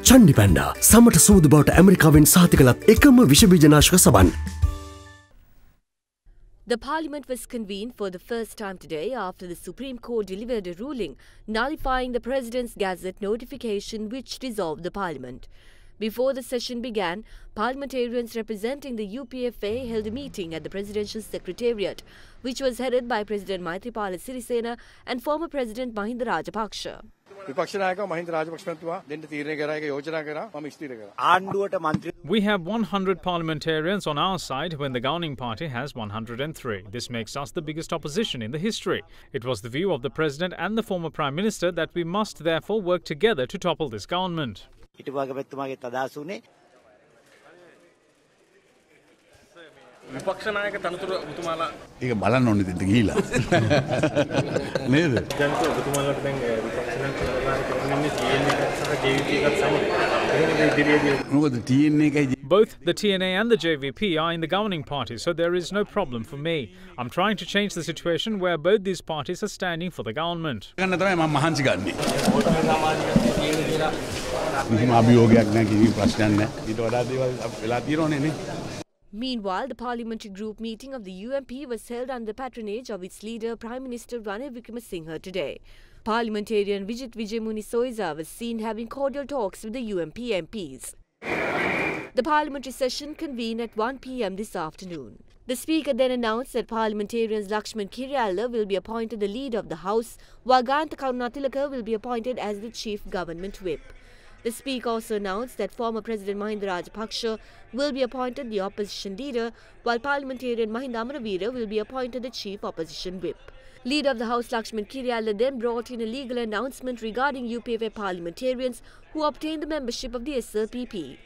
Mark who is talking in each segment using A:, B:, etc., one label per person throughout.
A: චණ්ඩි panda සමට සූදු බවට ඇමරිකාවෙන් සහතිකලත් එකම විෂබීජනාශක සබන්.
B: The Parliament was convened for the first time today after the Supreme Court delivered a ruling nullifying the President's Gazette notification which dissolved the Parliament. Before the session began, parliamentarians representing the UPFA held a meeting at the Presidential Secretariat, which was headed by President Maithripala Sirisena and former President Mahinda Rajapaksa.
C: We have 100 parliamentarians on our side when the governing party has 103. This makes us the biggest opposition in the history. It was the view of the President and the former Prime Minister that we must therefore work together to topple this government.
D: විපක්ෂ නායක තනතුර ඔබතුමාලා
E: ඒක බලන්න ඕනේ දෙන්න ගිහිලා නේද
D: දැන් ඔබතුමාලාට දැන් විපක්ෂ නායක කරන්නේ TNA එකත් සහ JVP එකත් සමග එහෙනම් ඉදිරියේදී
E: මොකද TNA එකයි
C: Both the TNA and the JVP are in the governing party, so there is no problem for me. I'm trying to change the situation where both these parties are standing for the government.
E: ගන්න තමයි මම මහන්සි ගන්නෙ කිසිම අභියෝගයක් නැහැ කිසි ප්‍රශ්නයක් නැහැ ඊට වඩා දේවල් වෙලා තියෙනවනේ නේ.
B: Meanwhile, the parliamentary group meeting of the UMP was held under the patronage of its leader, Prime Minister Ranil Wickremesinghe today. Parliamentarian Vijit Vijayamuni Soiza was seen having cordial talks with the UMP MPs. The parliamentary session convened at 1 p.m. this afternoon. The Speaker then announced that parliamentarians Lakshman Kiriyalla will be appointed the leader of the House, while Gayantha Karunatilaka will be appointed as the Chief Government Whip. The Speaker also announced that former President Mahinda Rajapaksa will be appointed the opposition leader, while parliamentarian Mahinda Amaraveera will be appointed the Chief Opposition Whip. Leader of the House Lakshman Kiriyalla then brought in a legal announcement regarding UPFA parliamentarians who obtained the membership of the SLPP.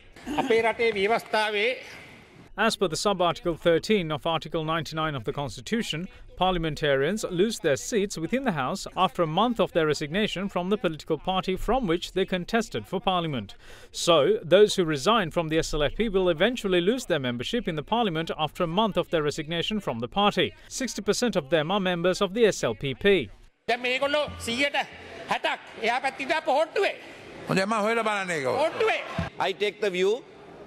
C: As per the sub-article 13 of Article 99 of the Constitution, parliamentarians lose their seats within the House after a month of their resignation from the political party from which they contested for Parliament. So, those who resign from the SLFP will eventually lose their membership in the Parliament after a month of their resignation from the party. 60% of them are members of the SLPP.
F: I take the view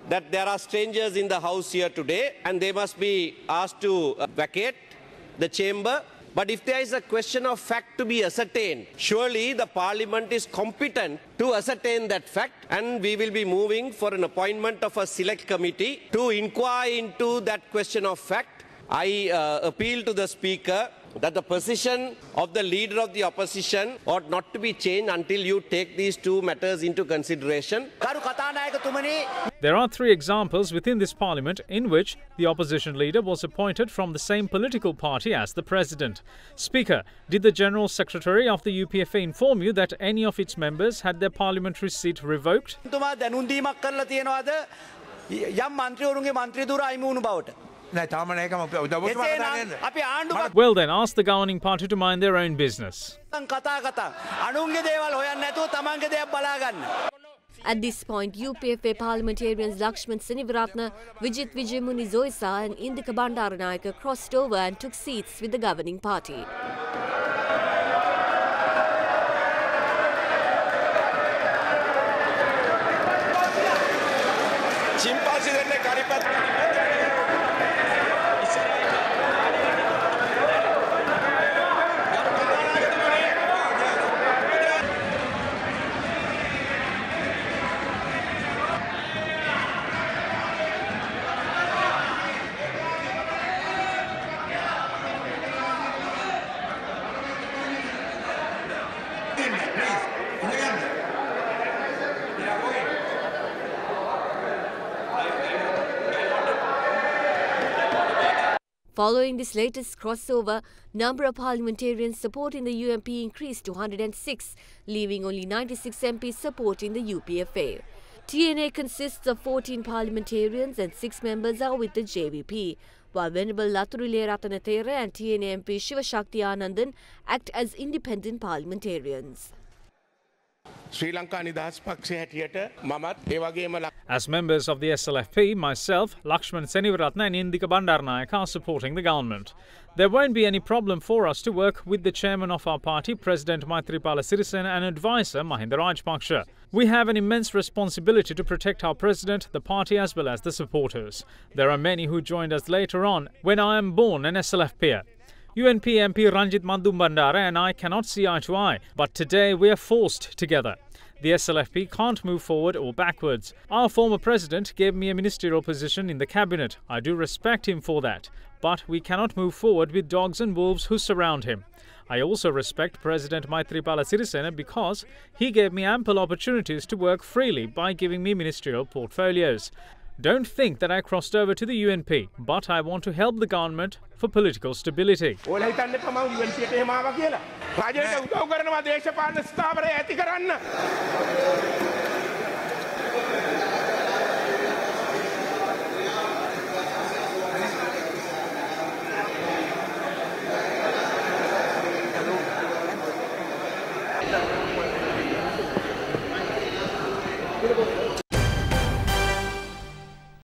F: that there are strangers in the House here today and they must be asked to vacate the chamber. But if there is a question of fact to be ascertained, surely the Parliament is competent to ascertain that fact, and we will be moving for an appointment of a select committee to inquire into that question of fact. I appeal to the Speaker that the position of the leader of the opposition ought not to be changed until you take these two matters into consideration.
C: There are 3 examples within this parliament in which the opposition leader was appointed from the same political party as the president. Speaker, did the General Secretary of the UPFA inform you that any of its members had their parliamentary seat revoked? Well then, ask the governing party to mind their own business.
B: At this point, UPFA parliamentarians Lakshman Senivaratna, Vijit Vijayamuni Soiza and Indika Bandaranayake crossed over and took seats with the governing party. Following this latest crossover, number of parliamentarians supporting the UMP increased to 106, leaving only 96 MPs supporting the UPFA. TNA consists of 14 parliamentarians and 6 members are with the JVP, while Venerable Lathurile Ratanathera and TNA MP Shivashakti Anandan act as independent parliamentarians.
G: ශ්‍රී ලංකා නිදහස් පක්ෂය හැටියට මමත් ඒ වගේම
C: As members of the SLFP, myself, Lakshman Senivaratna and Indika Bandaranaike are supporting the government. There won't be any problem for us to work with the chairman of our party, President Maithripala Sirisena, and advisor Mahinda Rajapaksa. We have an immense responsibility to protect our president, the party as well as the supporters. There are many who joined us later on when I am born an SLFPer. UNP MP Ranjit Mandum-Bandara and I cannot see eye to eye, but today we are forced together. The SLFP can't move forward or backwards. Our former president gave me a ministerial position in the cabinet. I do respect him for that. But we cannot move forward with dogs and wolves who surround him. I also respect President Maithripala Sirisena because he gave me ample opportunities to work freely by giving me ministerial portfolios. Don't think that I crossed over to the UNP, but I want to help the government for political stability.
G: ඔයාලා හිතන්නේ මම UNP එකට එහෙම ආවා කියලා. රජයට උදව් කරනවා දේශපාලන ස්ථාවරය ඇති කරන්න.